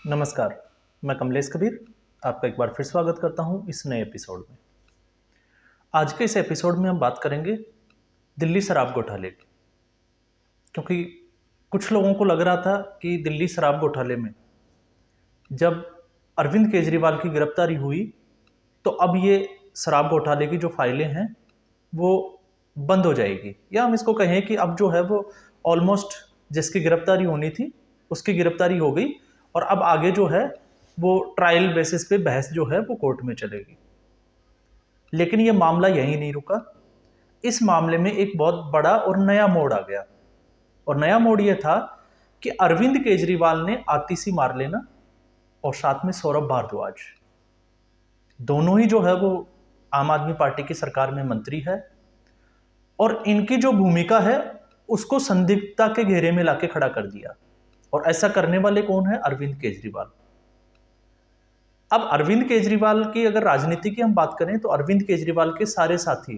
नमस्कार, मैं कमलेश कबीर आपका एक बार फिर स्वागत करता हूं इस नए एपिसोड में। आज के इस एपिसोड में हम बात करेंगे दिल्ली शराब घोटाले की, क्योंकि कुछ लोगों को लग रहा था कि दिल्ली शराब घोटाले में जब अरविंद केजरीवाल की गिरफ्तारी हुई तो अब ये शराब घोटाले की जो फाइलें हैं वो बंद हो जाएगी, या हम इसको कहें कि अब जो है वो ऑलमोस्ट जिसकी गिरफ्तारी होनी थी उसकी गिरफ्तारी हो गई और अब आगे जो है वो ट्रायल बेसिस पे बहस जो है वो कोर्ट में चलेगी। लेकिन ये मामला यहीं नहीं रुका। इस मामले में एक बहुत बड़ा और नया मोड़ आ गया, और नया मोड़ ये था कि अरविंद केजरीवाल ने आतिशी मारलेना और साथ में सौरभ भारद्वाज, दोनों ही जो है वो आम आदमी पार्टी की सरकार में मंत्री है, और इनकी जो भूमिका है उसको संदिग्धता के घेरे में लाके खड़ा कर दिया। और ऐसा करने वाले कौन है? अरविंद केजरीवाल। अब अरविंद केजरीवाल की अगर राजनीति की हम बात करें तो अरविंद केजरीवाल के सारे साथी,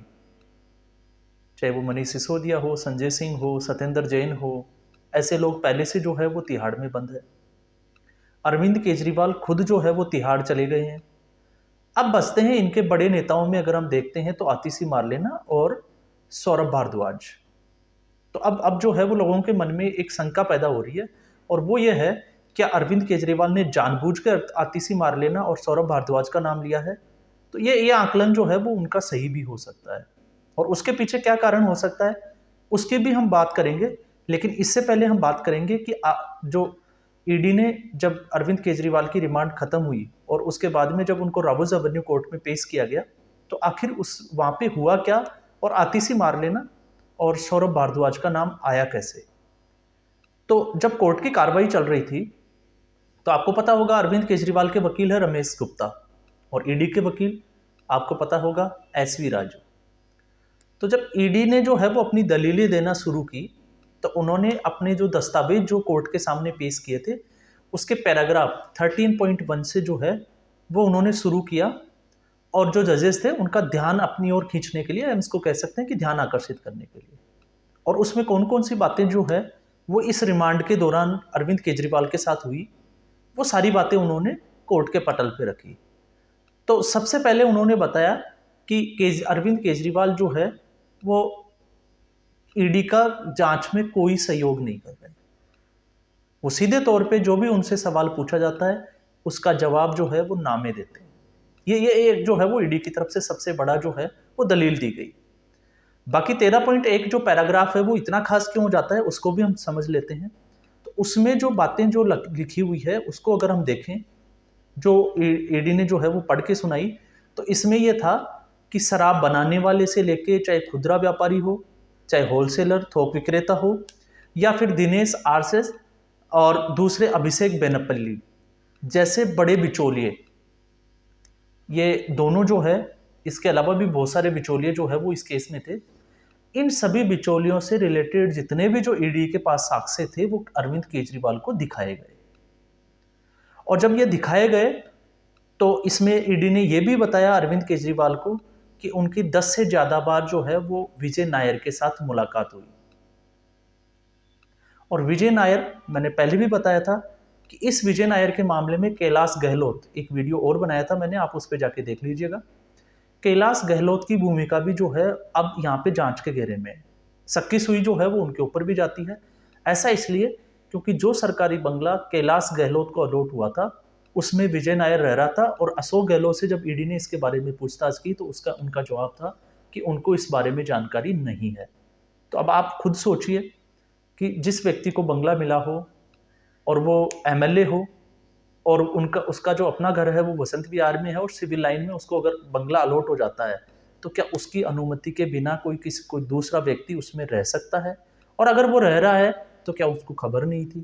चाहे वो मनीष सिसोदिया हो, संजय सिंह हो, सत्येंद्र जैन हो, ऐसे लोग पहले से जो है वो तिहाड़ में बंद है। अरविंद केजरीवाल खुद जो है वो तिहाड़ चले गए हैं। अब बचते हैं इनके बड़े नेताओं में, अगर हम देखते हैं तो आतिशी मारलेना और सौरभ भारद्वाज। तो अब जो है वो लोगों के मन में एक शंका पैदा हो रही है, और वो ये है, क्या अरविंद केजरीवाल ने जानबूझकर आतिशी मारलेना और सौरभ भारद्वाज का नाम लिया है? तो ये आकलन जो है वो उनका सही भी हो सकता है, और उसके पीछे क्या कारण हो सकता है उसकी भी हम बात करेंगे। लेकिन इससे पहले हम बात करेंगे कि जो ईडी ने जब अरविंद केजरीवाल की रिमांड खत्म हुई और उसके बाद में जब उनको राबर्ट्स एवेन्यू कोर्ट में पेश किया गया, तो आखिर उस वहां पे हुआ क्या, और आतिशी मारलेना और सौरभ भारद्वाज का नाम आया कैसे। तो जब कोर्ट की कार्रवाई चल रही थी तो आपको पता होगा अरविंद केजरीवाल के वकील है रमेश गुप्ता, और ईडी के वकील आपको पता होगा एसवी राजू। तो जब ईडी ने जो है वो अपनी दलीलें देना शुरू की, तो उन्होंने अपने जो दस्तावेज जो कोर्ट के सामने पेश किए थे उसके पैराग्राफ 13.1 से जो है वो उन्होंने शुरू किया, और जो जजेस थे उनका ध्यान अपनी ओर खींचने के लिए, हम इसको कह सकते हैं कि ध्यान आकर्षित करने के लिए। और उसमें कौन कौन सी बातें जो है वो इस रिमांड के दौरान अरविंद केजरीवाल के साथ हुई, वो सारी बातें उन्होंने कोर्ट के पटल पे रखी। तो सबसे पहले उन्होंने बताया कि अरविंद केजरीवाल जो है वो ईडी का जांच में कोई सहयोग नहीं कर रहे। वो सीधे तौर पे जो भी उनसे सवाल पूछा जाता है उसका जवाब जो है वो नामे देते हैं। ये जो है वो ईडी की तरफ से सबसे बड़ा जो है वो दलील दी गई। बाकी 13.1 जो पैराग्राफ है वो इतना खास क्यों हो जाता है उसको भी हम समझ लेते हैं। तो उसमें जो बातें जो लिखी हुई है उसको अगर हम देखें, जो ईडी ने जो है वो पढ़ के सुनाई, तो इसमें यह था कि शराब बनाने वाले से लेके चाहे खुदरा व्यापारी हो, चाहे होलसेलर थोक विक्रेता हो, या फिर दिनेश आरएसएस और दूसरे अभिषेक बेनपल्ली जैसे बड़े बिचौलिए, ये दोनों जो है, इसके अलावा भी बहुत सारे बिचौलिए जो है वो इस केस में थे। इन सभी बिचौलियों से रिलेटेड जितने भी जो ईडी के पास साक्ष्य थे वो अरविंद केजरीवाल को दिखाए गए, और जब ये दिखाए गए तो इसमें ईडी ने यह भी बताया अरविंद केजरीवाल को कि उनकी 10 से ज्यादा बार जो है वो विजय नायर के साथ मुलाकात हुई। और विजय नायर, मैंने पहले भी बताया था कि इस विजय नायर के मामले में कैलाश गहलोत, एक वीडियो और बनाया था मैंने, आप उस पर जाके देख लीजिएगा। कैलाश गहलोत की भूमिका भी जो है अब यहाँ पे जांच के घेरे में है। सक्की सुई जो है वो उनके ऊपर भी जाती है। ऐसा इसलिए क्योंकि जो सरकारी बंगला कैलाश गहलोत को अलॉट हुआ था उसमें विजय नायर रह रहा था, और अशोक गहलोत से जब ईडी ने इसके बारे में पूछताछ की तो उनका जवाब था कि उनको इस बारे में जानकारी नहीं है। तो अब आप खुद सोचिए कि जिस व्यक्ति को बंगला मिला हो और वो एमएलए हो, और उसका जो अपना घर है वो वसंत विहार में है, और सिविल लाइन में उसको अगर बंगला अलॉट हो जाता है, तो क्या उसकी अनुमति के बिना कोई दूसरा व्यक्ति उसमें रह सकता है? और अगर वो रह रहा है तो क्या उसको खबर नहीं थी?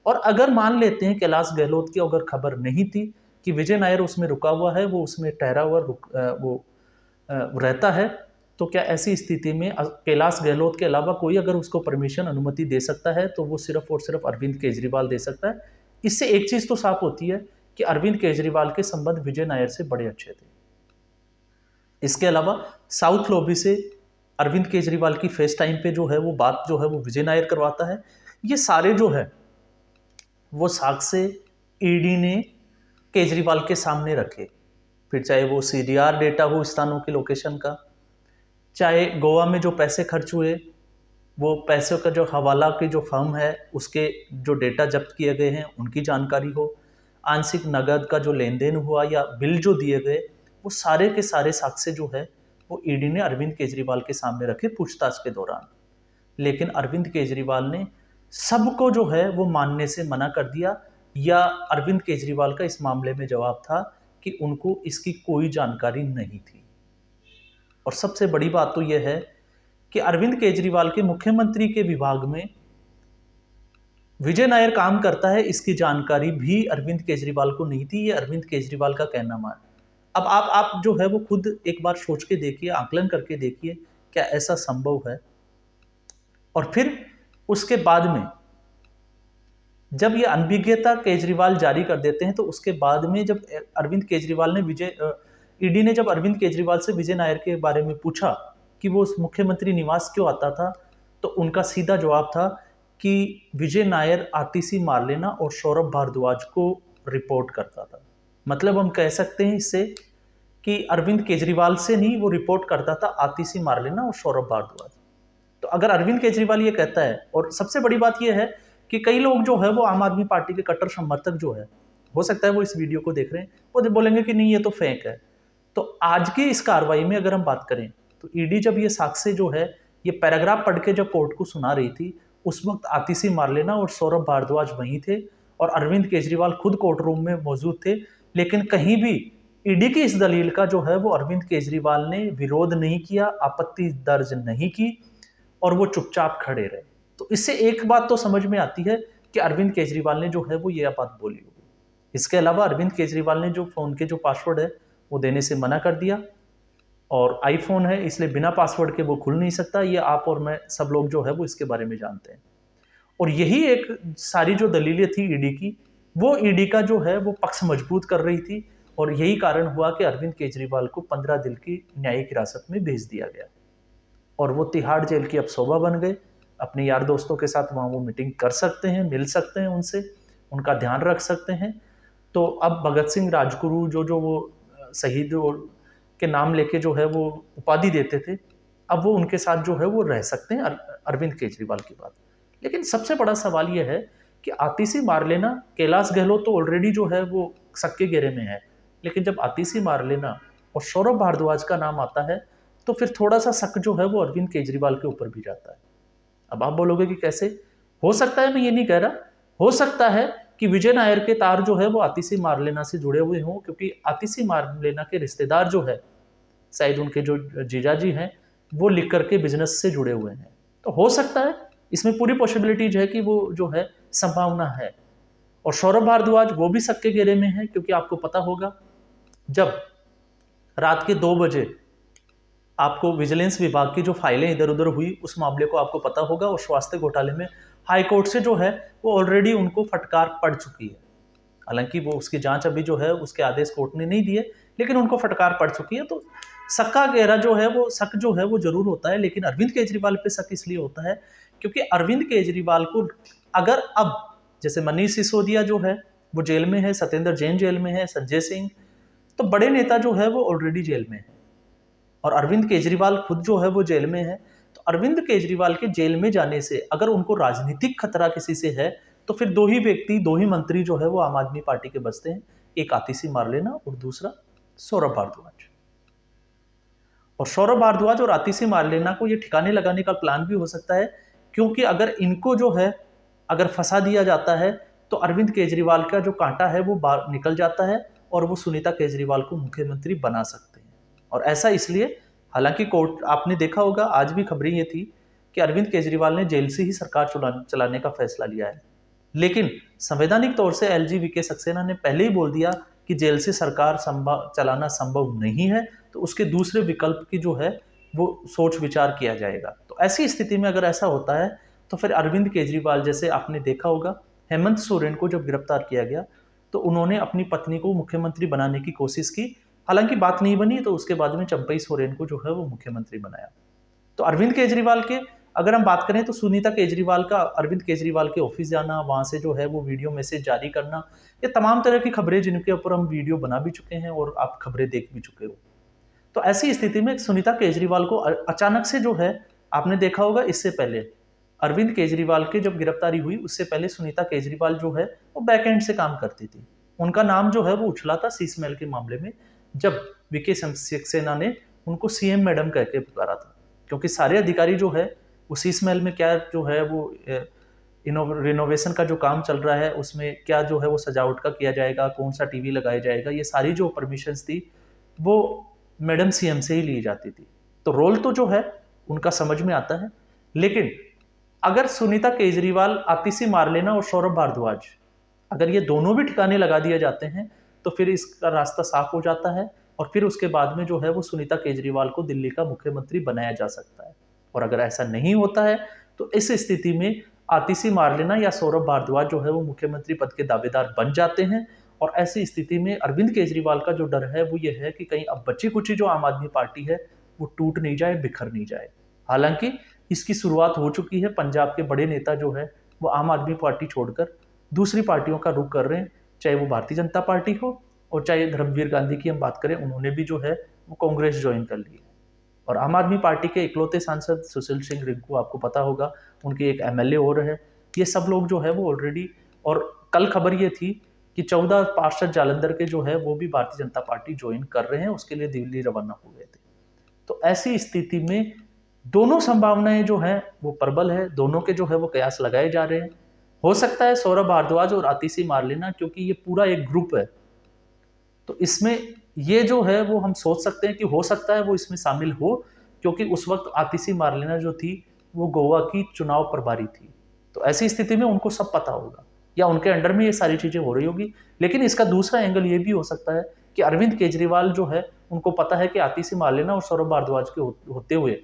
और अगर मान लेते हैं कैलाश गहलोत की अगर खबर नहीं थी कि विजय नायर उसमें रुका हुआ है, वो उसमें ठहरा हुआ रहता है, तो क्या ऐसी स्थिति में कैलाश गहलोत के अलावा कोई अगर उसको परमिशन अनुमति दे सकता है तो वो सिर्फ और सिर्फ अरविंद केजरीवाल दे सकता है। इससे एक चीज तो साफ होती है कि अरविंद केजरीवाल के संबंध विजय नायर से बड़े अच्छे थे। इसके अलावा साउथ लॉबी से अरविंद केजरीवाल की फेस टाइम पे जो है वो बात जो है वो विजय नायर करवाता है। ये सारे जो है वो साक्ष्य ईडी ने केजरीवाल के सामने रखे, फिर चाहे वो सीडीआर डेटा हो स्थानों की लोकेशन का, चाहे गोवा में जो पैसे खर्च हुए वो पैसों का जो हवाला की जो फर्म है उसके जो डेटा जब्त किए गए हैं उनकी जानकारी हो, आंशिक नकद का जो लेन देन हुआ या बिल जो दिए गए, वो सारे के सारे साक्ष्य जो है वो ईडी ने अरविंद केजरीवाल के सामने रखे पूछताछ के दौरान। लेकिन अरविंद केजरीवाल ने सबको जो है वो मानने से मना कर दिया, या अरविंद केजरीवाल का इस मामले में जवाब था कि उनको इसकी कोई जानकारी नहीं थी। और सबसे बड़ी बात तो यह है कि अरविंद केजरीवाल के मुख्यमंत्री के विभाग में विजय नायर काम करता है, इसकी जानकारी भी अरविंद केजरीवाल को नहीं थी। ये अरविंद केजरीवाल का कहना मान। अब आप जो है वो खुद एक बार सोच के देखिए, आकलन करके देखिए, क्या ऐसा संभव है? और फिर उसके बाद में जब ये अनभिज्ञता केजरीवाल जारी कर देते हैं, तो उसके बाद में जब अरविंद केजरीवाल ने ईडी ने जब अरविंद केजरीवाल से विजय नायर के बारे में पूछा कि वो उस मुख्यमंत्री निवास क्यों आता था, तो उनका सीधा जवाब था कि विजय नायर आतिशी मार्लेना और सौरभ भारद्वाज को रिपोर्ट करता था। मतलब हम कह सकते हैं इससे कि अरविंद केजरीवाल से नहीं, वो रिपोर्ट करता था आतिशी मार्लेना और सौरभ भारद्वाज। तो अगर अरविंद केजरीवाल ये कहता है, और सबसे बड़ी बात यह है कि कई लोग जो है वो आम आदमी पार्टी के कट्टर समर्थक जो है, हो सकता है वो इस वीडियो को देख रहे हैं, वो बोलेंगे कि नहीं ये तो फेक है। तो आज की इस कार्रवाई में अगर हम बात करें तो ईडी जब ये साक्ष्य जो है, ये पैराग्राफ पढ़ के जब कोर्ट को सुना रही थी, उस वक्त आतिशी मार्लेना और सौरभ भारद्वाज वहीं थे और अरविंद केजरीवाल खुद कोर्ट रूम में मौजूद थे। लेकिन कहीं भी ईडी की इस दलील का जो है वो अरविंद केजरीवाल ने विरोध नहीं किया, आपत्ति दर्ज नहीं की, और वो चुपचाप खड़े रहे। तो इससे एक बात तो समझ में आती है कि अरविंद केजरीवाल ने जो है वो ये बात बोली होगी। इसके अलावा अरविंद केजरीवाल ने जो फोन के जो पासवर्ड है वो देने से मना कर दिया, और आईफोन है इसलिए बिना पासवर्ड के वो खुल नहीं सकता। ये आप और मैं सब लोग जो है वो इसके बारे में जानते हैं। और यही एक सारी जो दलीलें थी ईडी की, वो ईडी का जो है वो पक्ष मजबूत कर रही थी, और यही कारण हुआ कि अरविंद केजरीवाल को 15 दिन की न्यायिक हिरासत में भेज दिया गया, और वो तिहाड़ जेल की अब शोभा बन गए। अपने यार दोस्तों के साथ वहाँ वो मीटिंग कर सकते हैं, मिल सकते हैं उनसे, उनका ध्यान रख सकते हैं। तो अब भगत सिंह राजगुरु जो वो शहीद के नाम लेके जो है वो उपाधि देते थे, अब वो उनके साथ जो है वो रह सकते हैं, अरविंद केजरीवाल की बात। लेकिन सबसे बड़ा सवाल ये है कि आतिशी मार्लेना, कैलाश गहलोत तो ऑलरेडी जो है वो शक के घेरे में है, लेकिन जब आतिशी मार्लेना और सौरभ भारद्वाज का नाम आता है तो फिर थोड़ा सा शक जो है वो अरविंद केजरीवाल के ऊपर भी जाता है। अब आप बोलोगे कि कैसे हो सकता है? मैं ये नहीं कह रहा, हो सकता है कि विजय नायर के तार जो है वो आतिशी मार्लेना से जुड़े हुए हों, क्योंकि आतिशी मार्लेना के रिश्तेदार जो है, शायद उनके जो जीजाजी हैं, वो लिख करके बिजनेस से जुड़े हुए हैं। तो हो सकता है, इसमें पूरी पॉसिबिलिटीज है कि वो जो है संभावना है। और सौरभ भारद्वाज वो भी शक के घेरे में है, क्योंकि आपको पता होगा जब रात के 2 बजे आपको विजिलेंस विभाग की जो फाइलें इधर उधर हुई, उस मामले को आपको पता होगा, और स्वास्थ्य घोटाले में हाई कोर्ट से जो है वो ऑलरेडी उनको फटकार पड़ चुकी है। हालांकि वो उसकी जांच अभी जो है उसके आदेश कोर्ट ने नहीं दिए, लेकिन उनको फटकार पड़ चुकी है। तो शक का घेरा जो है वो शक जो है वो जरूर होता है, लेकिन अरविंद केजरीवाल पे शक इसलिए होता है क्योंकि अरविंद केजरीवाल को अगर अब जैसे मनीष सिसोदिया जो है वो जेल में है, सत्येंद्र जैन जेल में है, संजय सिंह, तो बड़े नेता जो है वो ऑलरेडी जेल में है, और अरविंद केजरीवाल खुद जो है वो जेल में है। तो अरविंद केजरीवाल के जेल में जाने से अगर उनको राजनीतिक खतरा किसी से है, तो फिर 2 ही व्यक्ति, 2 ही मंत्री जो है वो आम आदमी पार्टी के बचते हैं, एक आतिशी मार्लेना और दूसरा सौरभ भारद्वाज। और सौरभ भारद्वाज और आतिशी मार्लेना को ये ठिकाने लगाने का प्लान भी हो सकता है, क्योंकि अगर इनको जो है अगर फंसा दिया जाता है तो अरविंद केजरीवाल का जो कांटा है वो बाहर निकल जाता है, और वो सुनीता केजरीवाल को मुख्यमंत्री बना सकते हैं। और ऐसा इसलिए, हालांकि कोर्ट आपने देखा होगा, आज भी खबरें ये थी कि अरविंद केजरीवाल ने जेल से ही सरकार चलाने का फैसला लिया है, लेकिन संवैधानिक तौर से एलजी वीके सक्सेना ने पहले ही बोल दिया कि जेल से सरकार चलाना संभव नहीं है, तो उसके दूसरे विकल्प की जो है वो सोच विचार किया जाएगा। तो ऐसी स्थिति में अगर ऐसा होता है तो फिर अरविंद केजरीवाल, जैसे आपने देखा होगा हेमंत सोरेन को जब गिरफ्तार किया गया तो उन्होंने अपनी पत्नी को मुख्यमंत्री बनाने की कोशिश की, हालांकि बात नहीं बनी, तो उसके बाद में चंपई सोरेन को जो है वो मुख्यमंत्री बनाया। तो अरविंद केजरीवाल के अगर हम बात करें तो सुनीता केजरीवाल का अरविंद केजरीवाल के ऑफिस जाना, वहां से जो है वो वीडियो मैसेज जारी करना, ये तमाम तरह की खबरें जिनके ऊपर हम वीडियो बना भी चुके हैं और आप खबरें देख भी चुके हो। तो ऐसी स्थिति में सुनीता केजरीवाल को अचानक से जो है, आपने देखा होगा इससे पहले अरविंद केजरीवाल की जब गिरफ्तारी हुई उससे पहले सुनीता केजरीवाल जो है वो बैक एंड से काम करती थी। उनका नाम जो है वो उछला था शीशमहल के मामले में, जब वीके सक्सेना ने उनको सीएम मैडम कह के पुकारा था, क्योंकि सारे अधिकारी जो है वो शीशमहल में क्या जो है वो रिनोवेशन का जो काम चल रहा है उसमें क्या जो है वो सजावट का किया जाएगा, कौन सा टीवी लगाया जाएगा, ये सारी जो परमिशंस थी वो मैडम सीएम से ही ली जाती थी। तो रोल तो जो है उनका समझ में आता है, लेकिन अगर सुनीता केजरीवाल, आतिशी मारलेना और सौरभ भारद्वाज, अगर ये दोनों भी ठिकाने लगा दिए जाते हैं तो फिर इसका रास्ता साफ हो जाता है और फिर उसके बाद में जो है वो सुनीता केजरीवाल को दिल्ली का मुख्यमंत्री बनाया जा सकता है। और अगर ऐसा नहीं होता है तो इस स्थिति में आतिशी मारलेना या सौरभ भारद्वाज जो है वो मुख्यमंत्री पद के दावेदार बन जाते हैं। और ऐसी स्थिति में अरविंद केजरीवाल का जो डर है वो ये है कि कहीं अब बची कुची जो आम आदमी पार्टी है वो टूट नहीं जाए, बिखर नहीं जाए। हालांकि इसकी शुरुआत हो चुकी है, पंजाब के बड़े नेता जो है वो आम आदमी पार्टी छोड़कर दूसरी पार्टियों का रुख कर रहे हैं, चाहे वो भारतीय जनता पार्टी हो और चाहे धर्मवीर गांधी की हम बात करें, उन्होंने भी जो है वो कांग्रेस ज्वाइन कर ली है। और आम आदमी पार्टी के इकलौते सांसद सुशील सिंह रिंकू, आपको पता होगा, उनके एक एमएलए और है, ये सब लोग जो है वो ऑलरेडी, और कल खबर ये थी कि 14 पार्षद जालंधर के जो है वो भी भारतीय जनता पार्टी ज्वाइन कर रहे हैं, उसके लिए दिल्ली रवाना हो गए थे। तो ऐसी स्थिति में दोनों संभावनाएं जो हैं वो प्रबल है, दोनों के जो है वो कयास लगाए जा रहे हैं। हो सकता है सौरभ भारद्वाज और आतिशी मारलेना, क्योंकि ये पूरा एक ग्रुप है, तो इसमें ये जो है वो हम सोच सकते हैं कि हो सकता है वो इसमें शामिल हो, क्योंकि उस वक्त आतिशी मारलेना जो थी वो गोवा की चुनाव प्रभारी थी। तो ऐसी स्थिति में उनको सब पता होगा या उनके अंडर में ये सारी चीजें हो रही होगी। लेकिन इसका दूसरा एंगल ये भी हो सकता है कि अरविंद केजरीवाल जो है उनको पता है कि आतिशी मारलेना और सौरभ भारद्वाज के होते हुए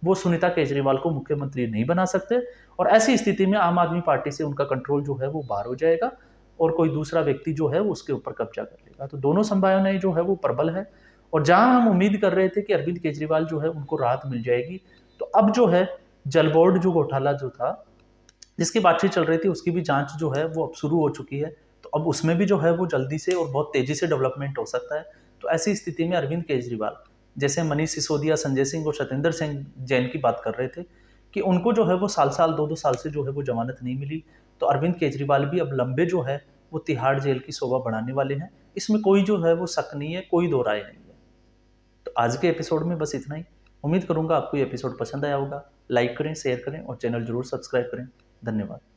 वो सुनीता केजरीवाल को मुख्यमंत्री नहीं बना सकते, और ऐसी स्थिति में आम आदमी पार्टी से उनका कंट्रोल जो है वो बाहर हो जाएगा और कोई दूसरा व्यक्ति जो है वो उसके ऊपर कब्जा कर लेगा। तो दोनों संभावनाएं जो है वो प्रबल है, और जहां हम उम्मीद कर रहे थे कि अरविंद केजरीवाल जो है उनको राहत मिल जाएगी, तो अब जो है जल बोर्ड जो घोटाला जो था जिसकी बातचीत चल रही थी उसकी भी जांच जो है वो अब शुरू हो चुकी है। तो अब उसमें भी जो है वो जल्दी से और बहुत तेजी से डेवलपमेंट हो सकता है। तो ऐसी स्थिति में अरविंद केजरीवाल, जैसे मनीष सिसोदिया, संजय सिंह और सत्येंद्र सिंह जैन की बात कर रहे थे कि उनको जो है वो साल साल 2-2 साल से जो है वो जमानत नहीं मिली, तो अरविंद केजरीवाल भी अब लंबे जो है वो तिहाड़ जेल की शोभा बढ़ाने वाले हैं। इसमें कोई जो है वो शक नहीं है, कोई दो राय नहीं है। तो आज के एपिसोड में बस इतना ही। उम्मीद करूंगा आपको ये एपिसोड पसंद आया होगा। लाइक करें, शेयर करें और चैनल जरूर सब्सक्राइब करें। धन्यवाद।